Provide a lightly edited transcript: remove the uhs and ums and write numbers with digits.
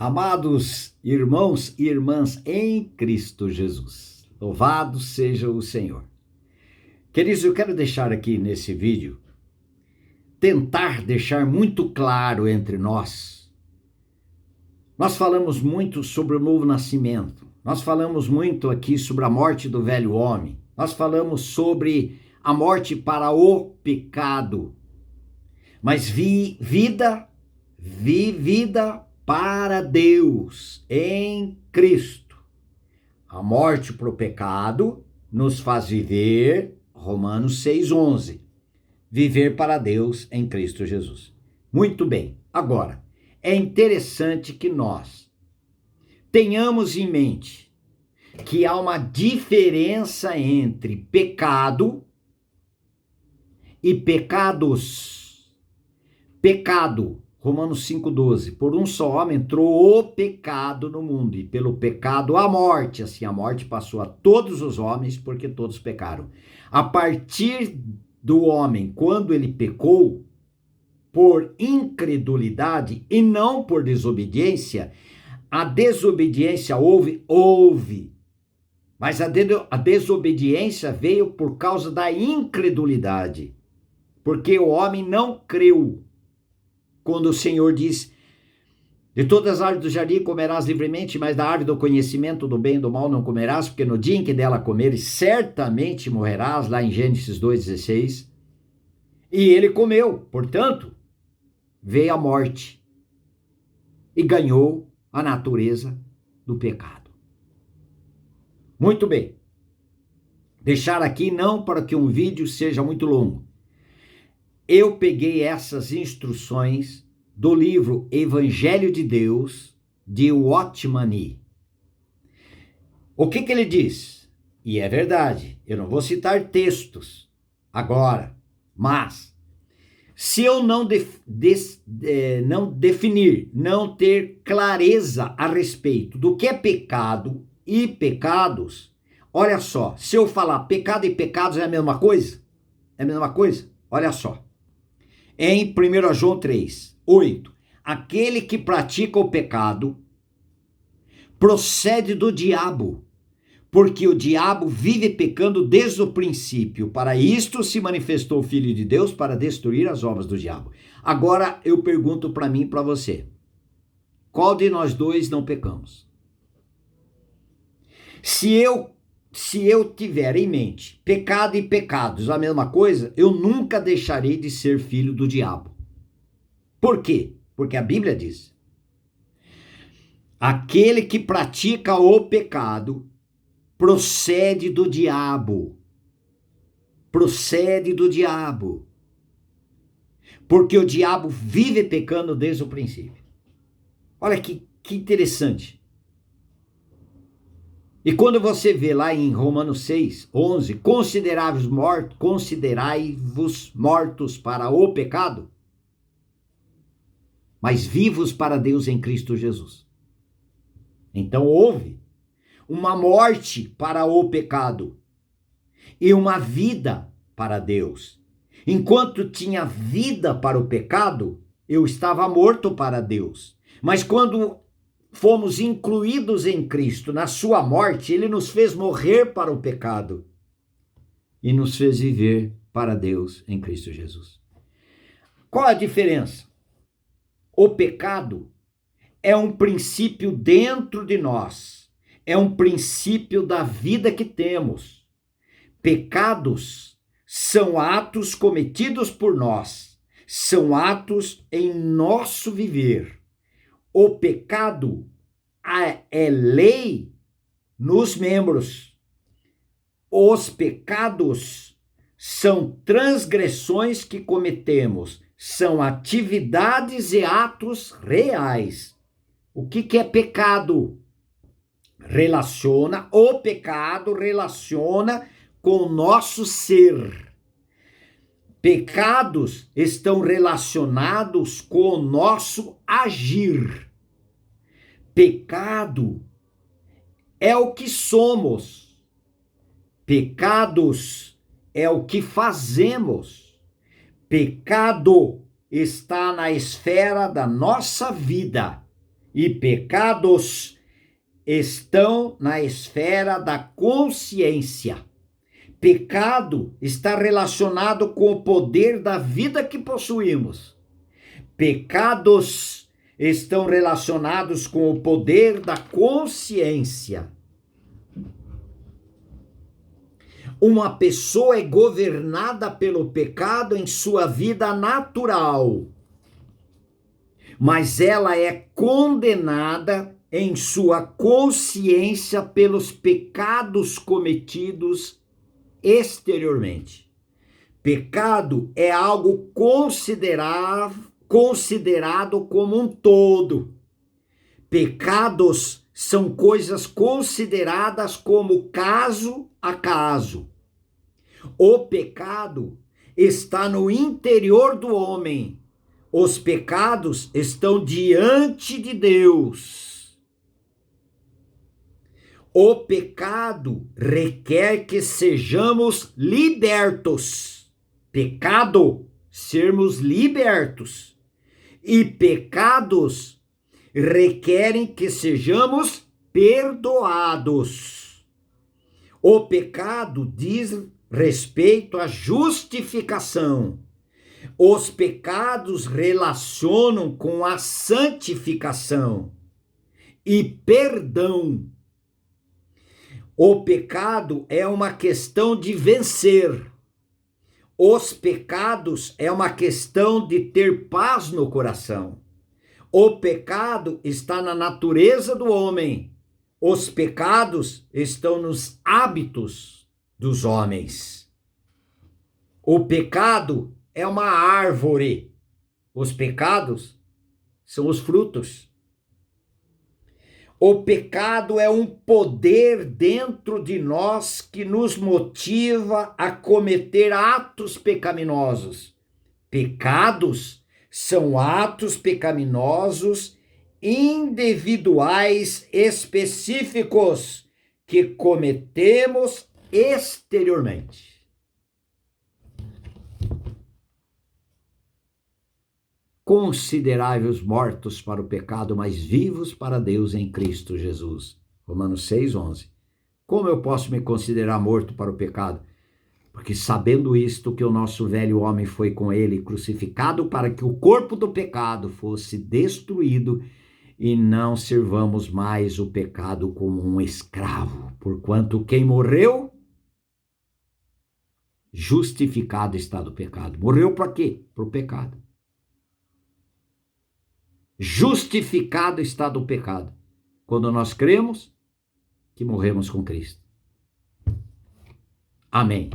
Amados irmãos e irmãs em Cristo Jesus, louvado seja o Senhor. Queridos, eu quero deixar aqui nesse vídeo, tentar deixar muito claro entre nós. Nós falamos muito sobre o novo nascimento, nós falamos muito aqui sobre a morte do velho homem, nós falamos sobre a morte para o pecado, mas vida para Deus em Cristo. A morte para o pecado nos faz viver, Romanos 6,11, viver para Deus em Cristo Jesus. Muito bem, agora, é interessante que nós tenhamos em mente que há uma diferença entre pecado e pecados. Pecado, Romanos 5,12, por um só homem entrou o pecado no mundo, e pelo pecado a morte, assim a morte passou a todos os homens, porque todos pecaram. A partir do homem, quando ele pecou, por incredulidade e não por desobediência, a desobediência houve, mas a desobediência veio por causa da incredulidade, porque o homem não creu. Quando o Senhor diz, de todas as árvores do jardim comerás livremente, mas da árvore do conhecimento do bem e do mal não comerás, porque no dia em que dela comeres, certamente morrerás, lá em Gênesis 2,16. E ele comeu, portanto, veio a morte e ganhou a natureza do pecado. Muito bem. Deixar aqui não para que um vídeo seja muito longo. Eu peguei essas instruções do livro Evangelho de Deus, de Watchman Nee. O que ele diz? E é verdade, eu não vou citar textos agora, mas se eu não definir, não ter clareza a respeito do que é pecado e pecados, olha só, se eu falar pecado e pecados é a mesma coisa? É a mesma coisa? Olha só. Em 1 João 3:8, aquele que pratica o pecado procede do diabo, porque o diabo vive pecando desde o princípio. Para isto se manifestou o Filho de Deus, para destruir as obras do diabo. Agora eu pergunto para mim e para você, qual de nós dois não pecamos? Se eu tiver em mente pecado e pecados a mesma coisa, eu nunca deixarei de ser filho do diabo. Por quê? Porque a Bíblia diz, aquele que pratica o pecado procede do diabo. Procede do diabo. Porque o diabo vive pecando desde o princípio. Olha que interessante. E quando você vê lá em Romanos 6:11, considerai-vos mortos para o pecado, mas vivos para Deus em Cristo Jesus. Então houve uma morte para o pecado e uma vida para Deus. Enquanto tinha vida para o pecado, eu estava morto para Deus. Mas quando fomos incluídos em Cristo, na sua morte, ele nos fez morrer para o pecado e nos fez viver para Deus em Cristo Jesus. Qual a diferença? O pecado é um princípio dentro de nós, é um princípio da vida que temos. Pecados são atos cometidos por nós, são atos em nosso viver. O pecado é lei nos membros. Os pecados são transgressões que cometemos, são atividades e atos reais. O que é pecado? O pecado relaciona com o nosso ser. Pecados estão relacionados com o nosso agir. Pecado é o que somos. Pecados é o que fazemos. Pecado está na esfera da nossa vida. e pecados estão na esfera da consciência. Pecado está relacionado com o poder da vida que possuímos. Pecados estão relacionados com o poder da consciência. Uma pessoa é governada pelo pecado em sua vida natural, mas ela é condenada em sua consciência pelos pecados cometidos exteriormente. Pecado é algo considerado como um todo. Pecados são coisas consideradas como caso a caso. O pecado está no interior do homem. Os pecados estão diante de Deus. O pecado requer que sejamos libertos. Pecado, sermos libertos. E pecados requerem que sejamos perdoados. O pecado diz respeito à justificação. Os pecados relacionam com a santificação e perdão. O pecado é uma questão de vencer. Os pecados é uma questão de ter paz no coração. O pecado está na natureza do homem. Os pecados estão nos hábitos dos homens. O pecado é uma árvore. Os pecados são os frutos. O pecado é um poder dentro de nós que nos motiva a cometer atos pecaminosos. Pecados são atos pecaminosos individuais específicos que cometemos exteriormente. Considerai-vos mortos para o pecado, mas vivos para Deus em Cristo Jesus. Romanos 6:11. Como eu posso me considerar morto para o pecado? Porque sabendo isto, que o nosso velho homem foi com ele crucificado para que o corpo do pecado fosse destruído e não servamos mais o pecado como um escravo. Porquanto quem morreu, justificado está do pecado. Morreu para quê? Para o pecado. Justificado está do pecado. Quando nós cremos que morremos com Cristo. Amém.